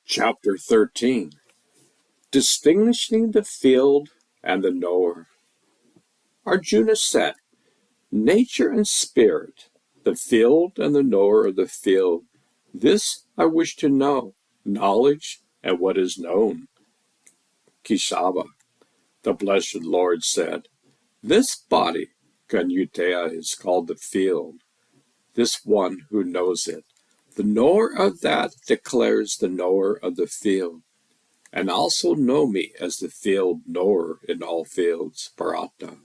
Chapter 13. Distinguishing the Field and the Knower. Arjuna said, Nature and spirit, the field and the knower of the field, this I wish to know, knowledge and what is known. Keshava, the blessed Lord, said, This body, Ganyuteya, is called the field, this one who knows it. The knower of that declares the knower of the field. And also know me as the field knower in all fields, Bharata.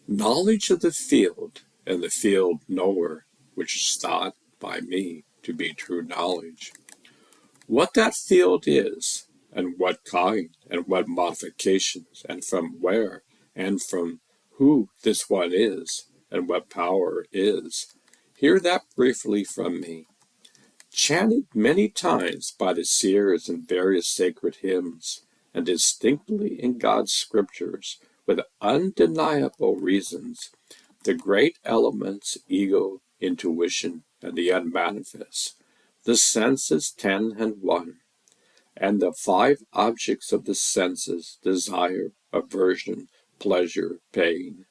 Knowledge of the field and the field knower, which is thought by me to be true knowledge. What that field is, and what kind, and what modifications, and from where, and from who this one is, and what power is, hear that briefly from me. Chanted many times by the seers in various sacred hymns, and distinctly in God's scriptures, with undeniable reasons, the great elements, ego, intuition, and the unmanifest, the senses 10 and 1, and the 5 objects of the senses, desire, aversion, pleasure, pain,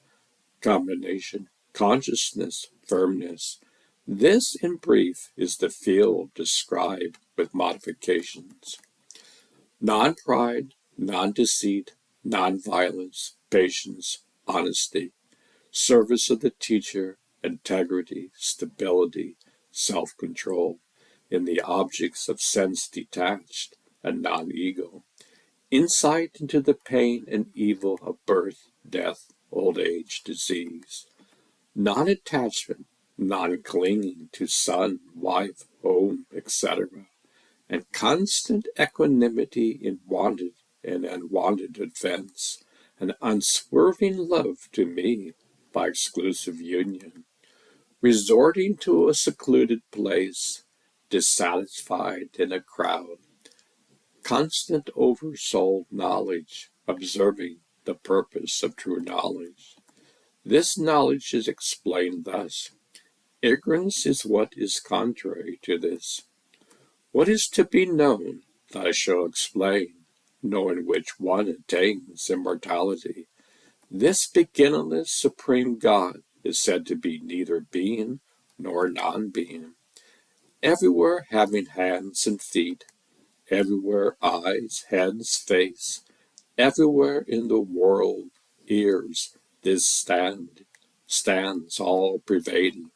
combination, consciousness, firmness. This, in brief, is the field described with modifications. Non-pride, non-deceit, non-violence, patience, honesty, service of the teacher, integrity, stability, self-control in the objects of sense detached and non-ego, insight into the pain and evil of birth, death, old age, disease, non-attachment, non-clinging to son, wife, home, etc., and constant equanimity in wanted and unwanted advance, and unswerving love to me by exclusive union, resorting to a secluded place, dissatisfied in a crowd, constant oversouled knowledge, observing the purpose of true knowledge. This knowledge is explained thus. Ignorance is what is contrary to this. What is to be known, that I shall explain, knowing which one attains immortality. This beginningless supreme God is said to be neither being nor non-being, everywhere having hands and feet, everywhere eyes, heads, face, everywhere in the world, ears, this stands all pervading.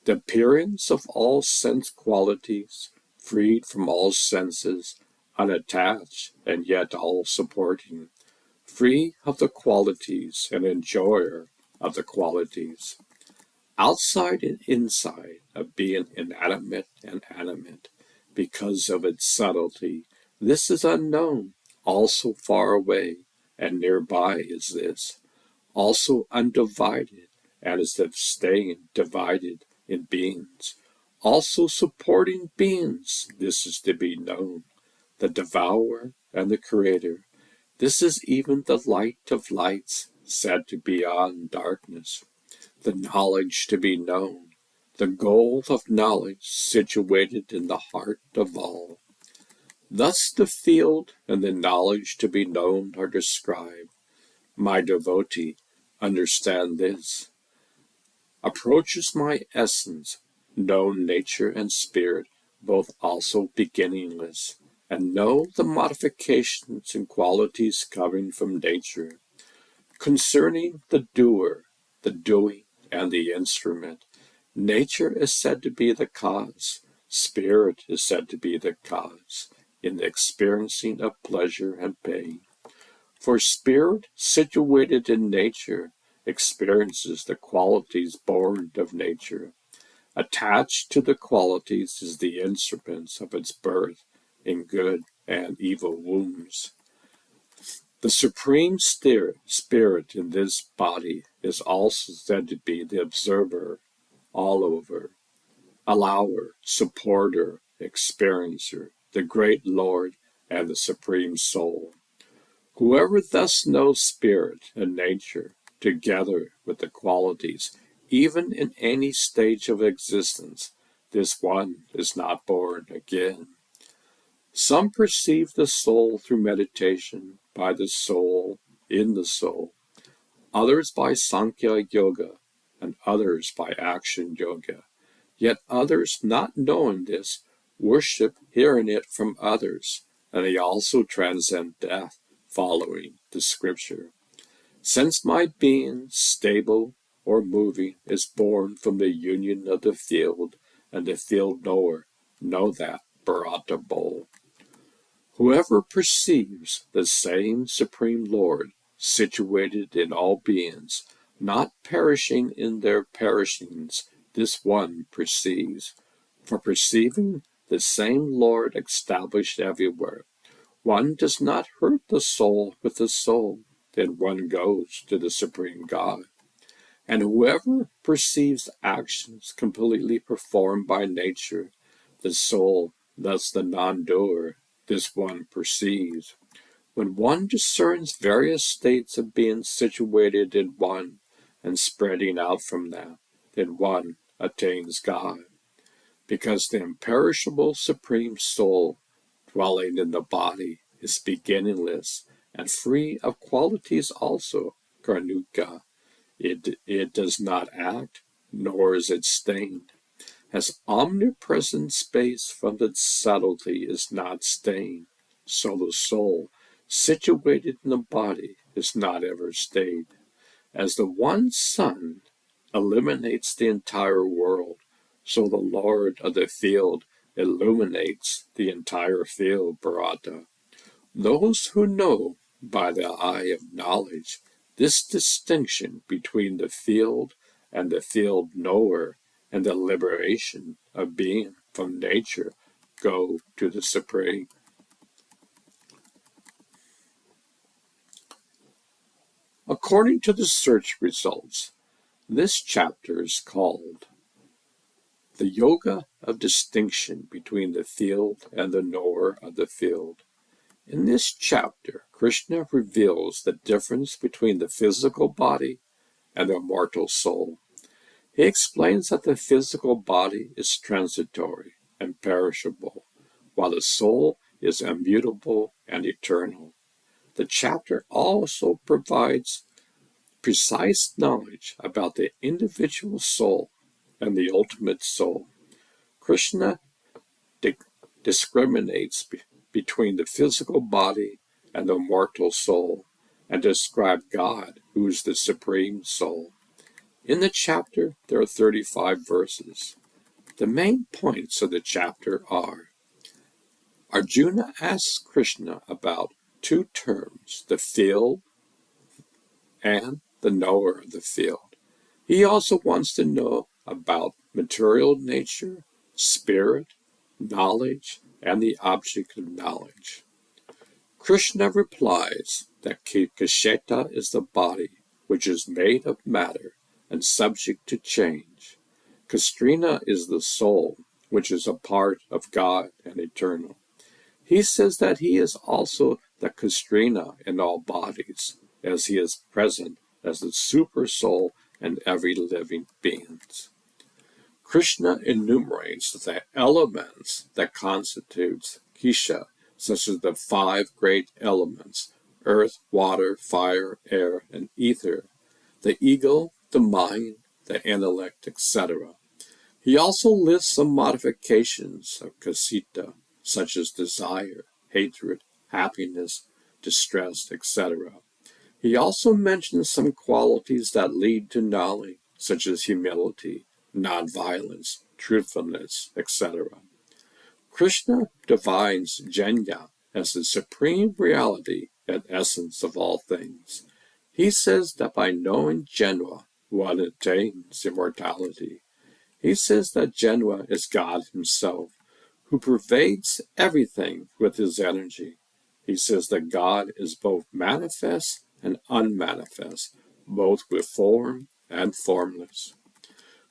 The appearance of all sense qualities, freed from all senses, unattached and yet all supporting, free of the qualities and enjoyer of the qualities, outside and inside of being inanimate and animate, because of its subtlety. This is unknown, also far away, and nearby is this, also undivided, and as if staying divided in beings, also supporting beings. This is to be known, the devourer and the creator. This is even the light of lights, said to be beyond darkness, the knowledge to be known, the goal of knowledge situated in the heart of all. Thus the field and the knowledge to be known are described. My devotee, understand this. Approaches my essence, known nature and spirit, both also beginningless, and know the modifications and qualities coming from nature. Concerning the doer, the doing, and the instrument, nature is said to be the cause, spirit is said to be the cause, in the experiencing of pleasure and pain. For spirit, situated in nature, experiences the qualities born of nature. Attached to the qualities is the instruments of its birth in good and evil wombs. The supreme spirit in this body is also said to be the observer, all over, allower, supporter, experiencer, the great Lord, and the supreme soul. Whoever thus knows spirit and nature, together with the qualities, even in any stage of existence, this one is not born again. Some perceive the soul through meditation, by the soul, in the soul, others by Sankhya Yoga, and others by Action Yoga. Yet others, not knowing this, worship hearing it from others, and they also transcend death, following the scripture. Since my being, stable or moving, is born from the union of the field and the field knower, know that, Bharata Bowl. Whoever perceives the same Supreme Lord, situated in all beings, not perishing in their perishings, this one perceives. For perceiving the same Lord established everywhere, one does not hurt the soul with the soul, then one goes to the Supreme God. And whoever perceives actions completely performed by nature, the soul, thus the non-doer, this one perceives. When one discerns various states of being situated in one and spreading out from that, then one attains God. Because the imperishable Supreme Soul, dwelling in the body, is beginningless and free of qualities also, Karnuka. It does not act, nor is it stained. As omnipresent space from its subtlety is not stained, so the soul, situated in the body, is not ever stained. As the one sun illuminates the entire world, so the Lord of the field illuminates the entire field, Bharata. Those who know by the eye of knowledge this distinction between the field and the field knower and the liberation of being from nature go to the Supreme. According to the search results, this chapter is called The Yoga of Distinction Between the Field and the Knower of the Field. In this chapter, Krishna reveals the difference between the physical body and the mortal soul. He explains that the physical body is transitory and perishable, while the soul is immutable and eternal. The chapter also provides precise knowledge about the individual soul and the ultimate soul. Krishna discriminates between the physical body and the mortal soul, and describes God, who is the supreme soul. In the chapter, there are 35 verses. The main points of the chapter are: Arjuna asks Krishna about two terms, the field and the knower of the field. He also wants to know about material nature, spirit, knowledge, and the object of knowledge. Krishna replies that Ksheta is the body, which is made of matter and subject to change. Kshetra is the soul, which is a part of God and eternal. He says that he is also the Kshetra in all bodies, as he is present as the super soul in every living being. Krishna enumerates the elements that constitute Kisha, such as the 5 great elements: earth, water, fire, air, and ether, the ego, the mind, the intellect, etc. He also lists some modifications of Kasita, such as desire, hatred, happiness, distress, etc. He also mentions some qualities that lead to knowledge, such as humility, nonviolence, truthfulness, etc. Krishna defines Jnana as the supreme reality and essence of all things. He says that by knowing Jnana, one attains immortality. He says that Jnana is God himself, who pervades everything with his energy. He says that God is both manifest and unmanifest, both with form and formless.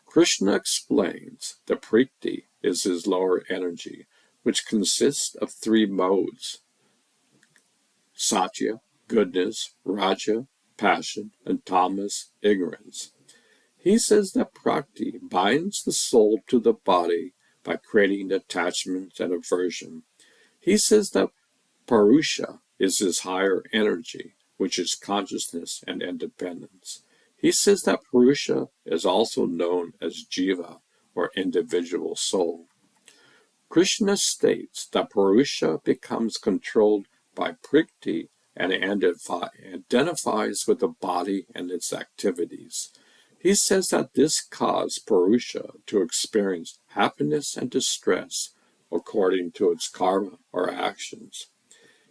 Krishna explains that Priti is his lower energy, which consists of 3 modes: Satya, goodness; Raja, passion; and Tamas, ignorance. He says that Prakti binds the soul to the body by creating attachment and aversion. He says that Purusha is his higher energy, which is consciousness and independence. He says that Purusha is also known as Jiva, or individual soul. Krishna states that Purusha becomes controlled by Prikti and identifies with the body and its activities. He says that this caused Purusha to experience happiness and distress according to its karma or actions.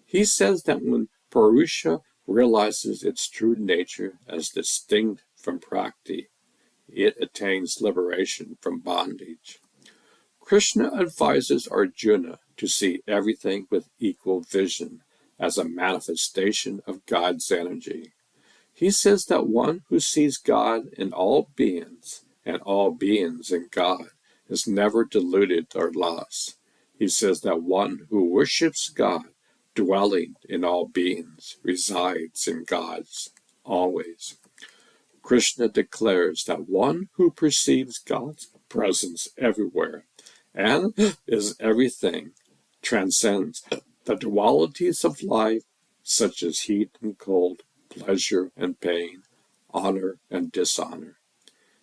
He says that when Purusha realizes its true nature as distinct from Prakti, it attains liberation from bondage. Krishna advises Arjuna to see everything with equal vision as a manifestation of God's energy. He says that one who sees God in all beings and all beings in God is never deluded or lost. He says that one who worships God, dwelling in all beings, resides in God's always. Krishna declares that one who perceives God's presence everywhere and is everything transcends the dualities of life, such as heat and cold, pleasure and pain, honor and dishonor.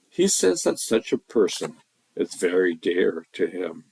He says that such a person is very dear to him.